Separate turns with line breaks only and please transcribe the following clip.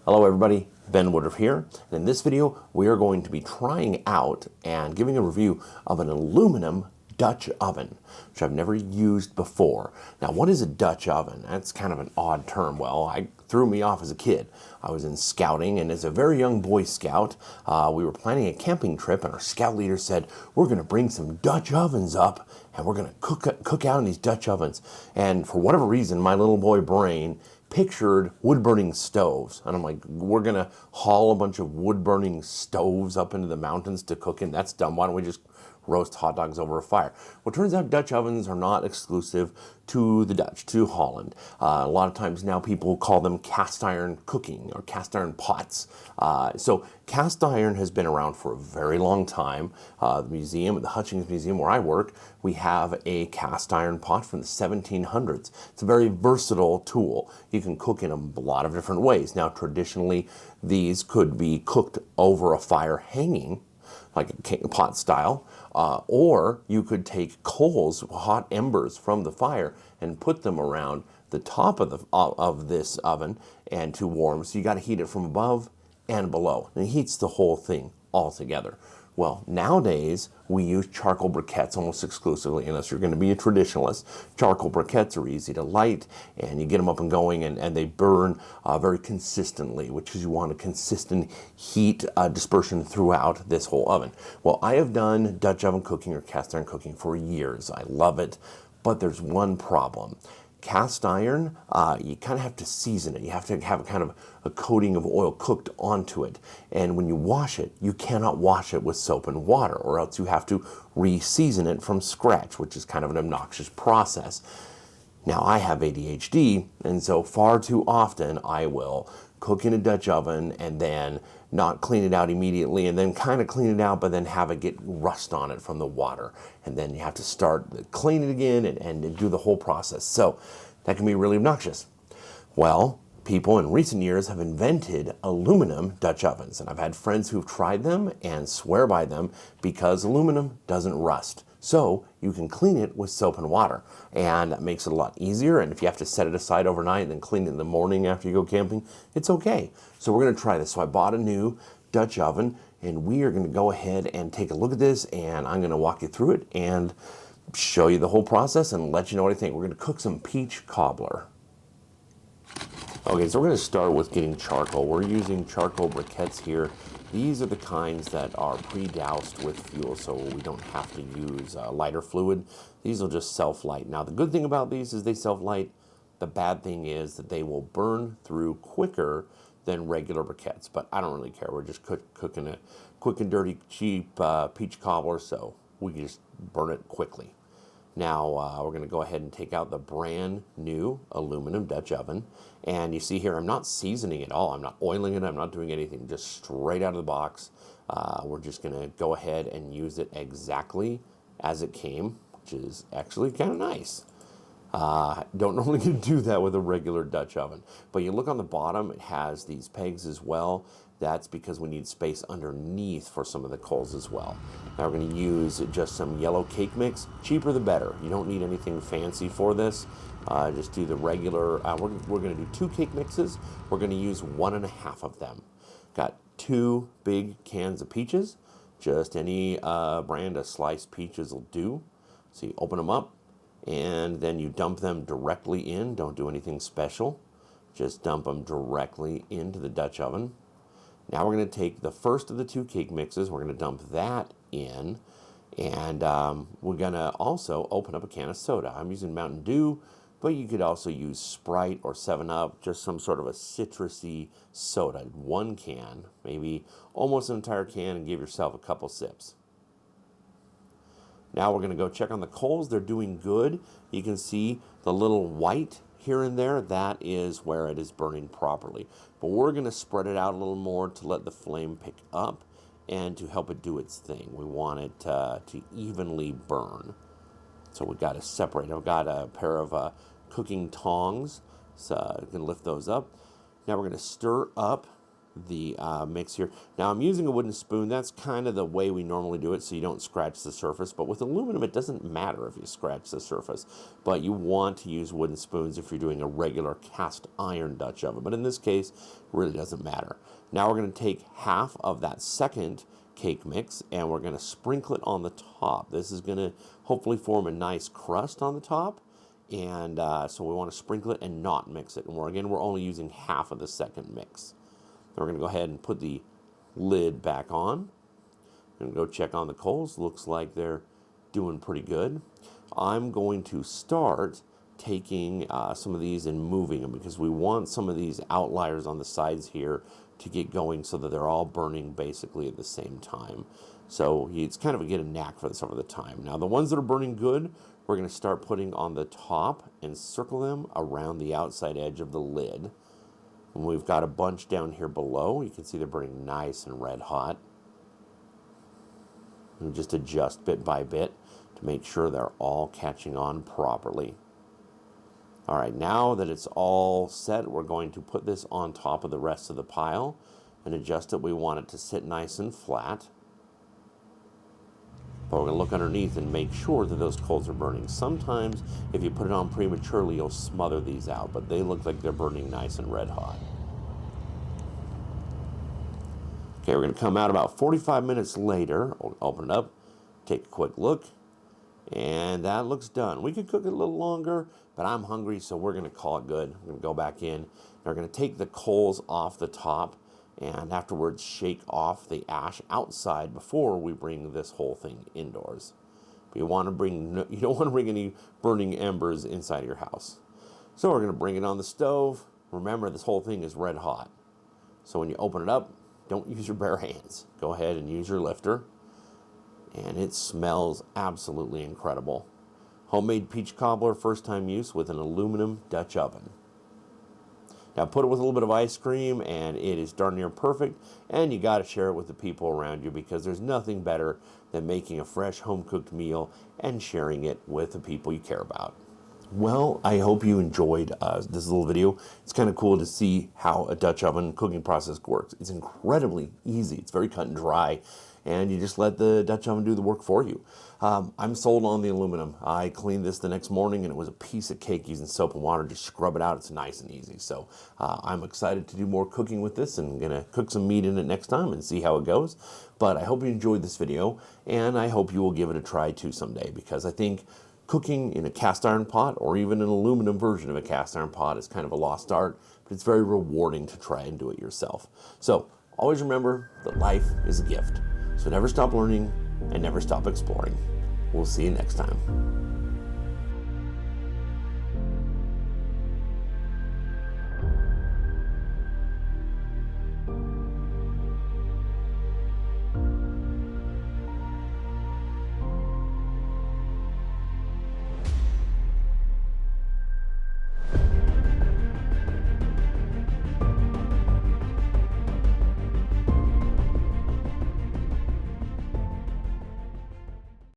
Hello everybody, Ben Woodruff here, and in this video we are going to be trying out and giving a review of an aluminum Dutch oven, which I've never used before. Now, what is a Dutch oven? That's kind of an odd term. Well, it threw me off as a kid. I was in scouting, and as a very young Boy Scout, we were planning a camping trip, and our scout leader said, we're going to bring some Dutch ovens up, and we're going to cook out in these Dutch ovens. And for whatever reason, my little boy brain pictured wood-burning stoves. And I'm like, we're going to haul a bunch of wood-burning stoves up into the mountains to cook in? That's dumb. Why don't we just roast hot dogs over a fire? Well, it turns out Dutch ovens are not exclusive to the Dutch, to Holland. A lot of times now people call them cast iron cooking or cast iron pots. So cast iron has been around for a very long time. The museum, the Hutchings Museum where I work, we have a cast iron pot from the 1700s. It's a very versatile tool. You can cook in a lot of different ways. Now, traditionally, these could be cooked over a fire hanging, like a pot style, or you could take coals, hot embers from the fire, and put them around the top of this oven and to warm. So you got to heat it from above and below, and it heats the whole thing all together. Well, nowadays we use charcoal briquettes almost exclusively, unless you're going to be a traditionalist. Charcoal briquettes are easy to light, and you get them up and going, and they burn very consistently, which is you want a consistent heat dispersion throughout this whole oven. Well, I have done Dutch oven cooking or cast iron cooking for years. I love it, but there's one problem. Cast iron, you kind of have to season it. You have to have a kind of a coating of oil cooked onto it. And when you wash it, you cannot wash it with soap and water, or else you have to re-season it from scratch, which is kind of an obnoxious process. Now, I have ADHD, and so far too often I will cook in a Dutch oven and then not clean it out immediately, and then kind of clean it out, but then have it get rust on it from the water. And then you have to start clean it again and do the whole process. So that can be really obnoxious. Well, people in recent years have invented aluminum Dutch ovens, and I've had friends who've tried them and swear by them because aluminum doesn't rust. So you can clean it with soap and water, and that makes it a lot easier. And if you have to set it aside overnight and then clean it in the morning after you go camping, it's okay. So we're going to try this. So I bought a new Dutch oven, and we are going to go ahead and take a look at this, and I'm going to walk you through it and show you the whole process and let you know what I think. We're going to cook some peach cobbler. Okay, so we're going to start with getting charcoal. We're using charcoal briquettes here. These are the kinds that are pre-doused with fuel, so we don't have to use lighter fluid. These will just self-light. Now, the good thing about these is they self-light. The bad thing is that they will burn through quicker than regular briquettes, but I don't really care. We're just cooking a quick and dirty, cheap peach cobbler, so we can just burn it quickly. Now, we're going to go ahead and take out the brand new aluminum Dutch oven. And you see here, I'm not seasoning it all. I'm not oiling it. I'm not doing anything. Just straight out of the box. We're just going to go ahead and use it exactly as it came, which is actually kind of nice. Don't normally do that with a regular Dutch oven. But you look on the bottom, it has these pegs as well. That's because we need space underneath for some of the coals as well. Now we're going to use just some yellow cake mix. Cheaper the better. You don't need anything fancy for this. Just do the regular. We're going to do 2 cake mixes. We're going to use 1.5 of them. Got 2 big cans of peaches. Just any brand of sliced peaches will do. So you open them up, and then you dump them directly in. Don't do anything special. Just dump them directly into the Dutch oven. Now we're going to take the first of the 2 cake mixes. We're going to dump that in. And we're going to also open up a can of soda. I'm using Mountain Dew, but you could also use Sprite or 7-Up, just some sort of a citrusy soda. 1 can, maybe almost an entire can, and give yourself a couple sips. Now we're going to go check on the coals. They're doing good. You can see the little white here and there. That is where it is burning properly. But we're going to spread it out a little more to let the flame pick up and to help it do its thing. We want it to evenly burn. So we've got to separate. I've got a pair of cooking tongs, so you can lift those up. Now we're going to stir up the mix here. Now I'm using a wooden spoon. That's kind of the way we normally do it, so you don't scratch the surface. But with aluminum, it doesn't matter if you scratch the surface. But you want to use wooden spoons if you're doing a regular cast iron Dutch oven. But in this case, it really doesn't matter. Now we're going to take half of that second cake mix and we're going to sprinkle it on the top. This is going to hopefully form a nice crust on the top. And so we want to sprinkle it and not mix it. And we're only using half of the second mix. Then we're going to go ahead and put the lid back on. I'm going to go check on the coals. Looks like they're doing pretty good. I'm going to start taking some of these and moving them because we want some of these outliers on the sides here to get going so that they're all burning basically at the same time. So it's kind of get a knack for this over the time. Now the ones that are burning good, we're going to start putting on the top and circle them around the outside edge of the lid. And we've got a bunch down here below. You can see they're burning nice and red hot. And just adjust bit by bit to make sure they're all catching on properly. All right, now that it's all set, we're going to put this on top of the rest of the pile and adjust it. We want it to sit nice and flat. But we're going to look underneath and make sure that those coals are burning. Sometimes if you put it on prematurely, you'll smother these out, but they look like they're burning nice and red hot. Okay, we're going to come out about 45 minutes later. We'll open it up, take a quick look, and that looks done. We could cook it a little longer, but I'm hungry, so we're going to call it good. We're going to go back in. Now we're going to take the coals off the top and afterwards shake off the ash outside before we bring this whole thing indoors. But you don't want to bring any burning embers inside your house. So we're going to bring it on the stove. Remember, this whole thing is red hot. So when you open it up, don't use your bare hands. Go ahead and use your lifter. And it smells absolutely incredible. Homemade peach cobbler, first time use with an aluminum Dutch oven. Now put it with a little bit of ice cream and it is darn near perfect, and you got to share it with the people around you because there's nothing better than making a fresh home-cooked meal and sharing it with the people you care about. Well, I hope you enjoyed this little video. It's kind of cool to see how a Dutch oven cooking process works. It's incredibly easy. It's very cut and dry, and you just let the Dutch oven do the work for you. I'm sold on the aluminum. I cleaned this the next morning, and it was a piece of cake using soap and water. Just scrub it out. It's nice and easy. So I'm excited to do more cooking with this, and I'm going to cook some meat in it next time and see how it goes. But I hope you enjoyed this video, and I hope you will give it a try too someday, because I think cooking in a cast iron pot or even an aluminum version of a cast iron pot is kind of a lost art, but it's very rewarding to try and do it yourself. So always remember that life is a gift. So never stop learning and never stop exploring. We'll see you next time.